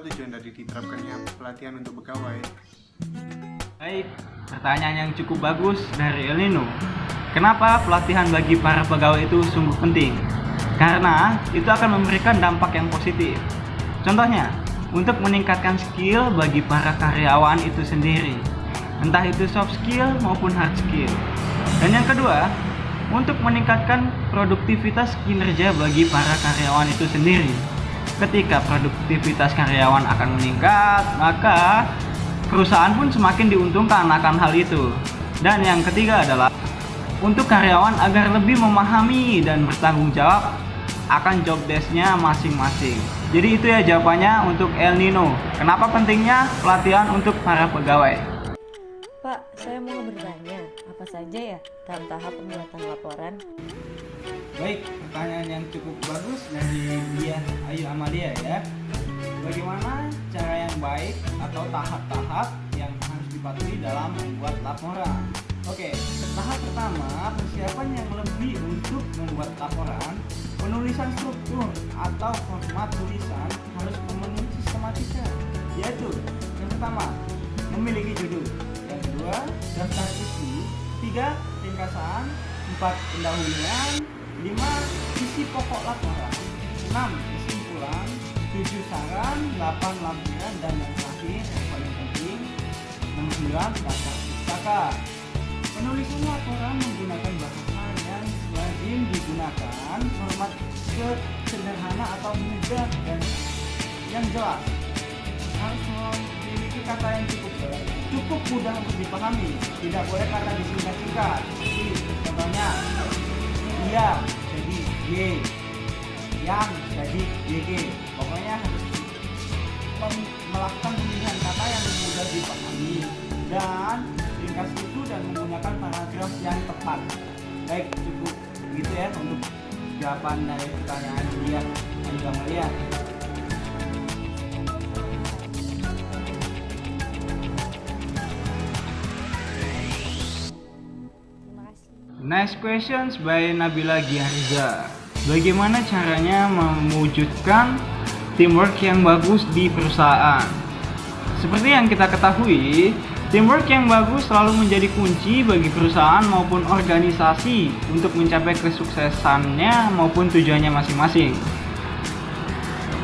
tujuan dari diterapkannya pelatihan untuk pegawai? Baik, pertanyaan yang cukup bagus dari El Nino. Kenapa pelatihan bagi para pegawai itu sungguh penting? Karena itu akan memberikan dampak yang positif. Contohnya, untuk meningkatkan skill bagi para karyawan itu sendiri, entah itu soft skill maupun hard skill. Dan yang kedua, untuk meningkatkan produktivitas kinerja bagi para karyawan itu sendiri. Ketika produktivitas karyawan akan meningkat, maka perusahaan pun semakin diuntungkan akan hal itu. Dan yang ketiga adalah untuk karyawan agar lebih memahami dan bertanggung jawab akan job desk-nya masing-masing. Jadi itu ya jawabannya untuk El Nino. Kenapa pentingnya pelatihan untuk para pegawai? Pak, saya mau bertanya, apa saja ya dalam tahap pembuatan laporan? Baik, pertanyaan yang cukup bagus dari Diah Ayu Amalia ya. Bagaimana cara yang baik atau tahap-tahap yang harus dipatuhi dalam membuat laporan? Oke, tahap pertama, persiapan yang lebih untuk membuat laporan. Penulisan struktur atau format tulisan harus memenuhi sistematika, yaitu yang pertama, memiliki judul, yang kedua, daftar isi, 3, ringkasan, 4, pendahuluan, 5, isi pokok laporan, 6, kesimpulan, 7, saran, 8, lampiran, dan yang terakhir yang paling penting, 9, daftar pustaka. Penulisan laporan menggunakan bahasa yang lazim digunakan, format sederhana atau mudah dan yang jelas. Harus memiliki kata yang cukup mudah untuk dipahami. Tidak boleh kata disingkat-singkat. Contohnya, iya jadi Y, yang jadi YG. Pokoknya harus melakukan pemilihan kata yang mudah dipahami dan ringkas itu dan menggunakan paragraf yang tepat. Baik, cukup gitu ya untuk jawaban dari pertanyaan dia dan juga Maria. Next questions by Nabila Giariza. Bagaimana caranya mewujudkan teamwork yang bagus di perusahaan? Seperti yang kita ketahui, teamwork yang bagus selalu menjadi kunci bagi perusahaan maupun organisasi untuk mencapai kesuksesannya maupun tujuannya masing-masing.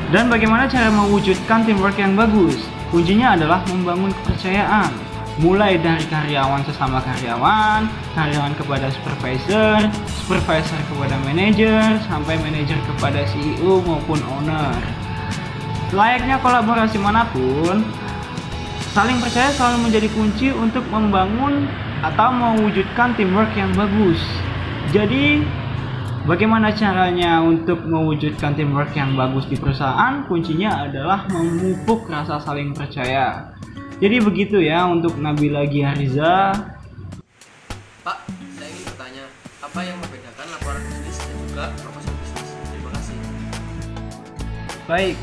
Dan bagaimana cara mewujudkan teamwork yang bagus? Kuncinya adalah membangun kepercayaan. Mulai dari karyawan sesama karyawan, karyawan kepada supervisor, supervisor kepada manajer, sampai manajer kepada CEO maupun owner. Layaknya kolaborasi manapun, saling percaya selalu menjadi kunci untuk membangun atau mewujudkan teamwork yang bagus. Jadi, bagaimana caranya untuk mewujudkan teamwork yang bagus di perusahaan? Kuncinya adalah memupuk rasa saling percaya. Jadi begitu ya untuk Nabila Giariza. Pak, saya ingin bertanya, apa yang membedakan laporan bisnis dan juga proposal bisnis? Terima kasih. Baik,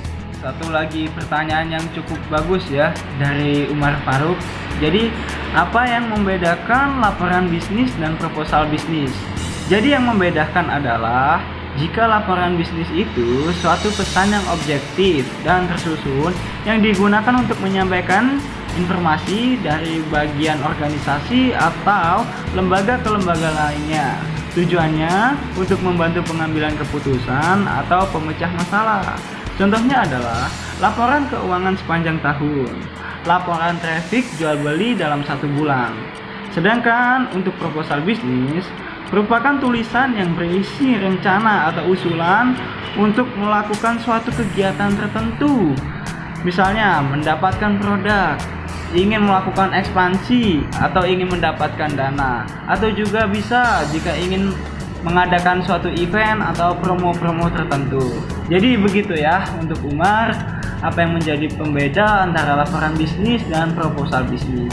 satu lagi pertanyaan yang cukup bagus ya dari Umar Faruk. Jadi, apa yang membedakan laporan bisnis dan proposal bisnis? Jadi yang membedakan adalah jika laporan bisnis itu suatu pesan yang objektif dan tersusun yang digunakan untuk menyampaikan informasi dari bagian organisasi atau lembaga ke lembaga lainnya. Tujuannya untuk membantu pengambilan keputusan atau pemecah masalah. Contohnya adalah laporan keuangan sepanjang tahun, laporan traffic jual beli dalam 1 bulan. Sedangkan untuk proposal bisnis merupakan tulisan yang berisi rencana atau usulan untuk melakukan suatu kegiatan tertentu. Misalnya mendapatkan produk, ingin melakukan ekspansi, atau ingin mendapatkan dana, atau juga bisa jika ingin mengadakan suatu event atau promo-promo tertentu. Jadi begitu ya untuk Umar, apa yang menjadi pembeda antara laporan bisnis dan proposal bisnis.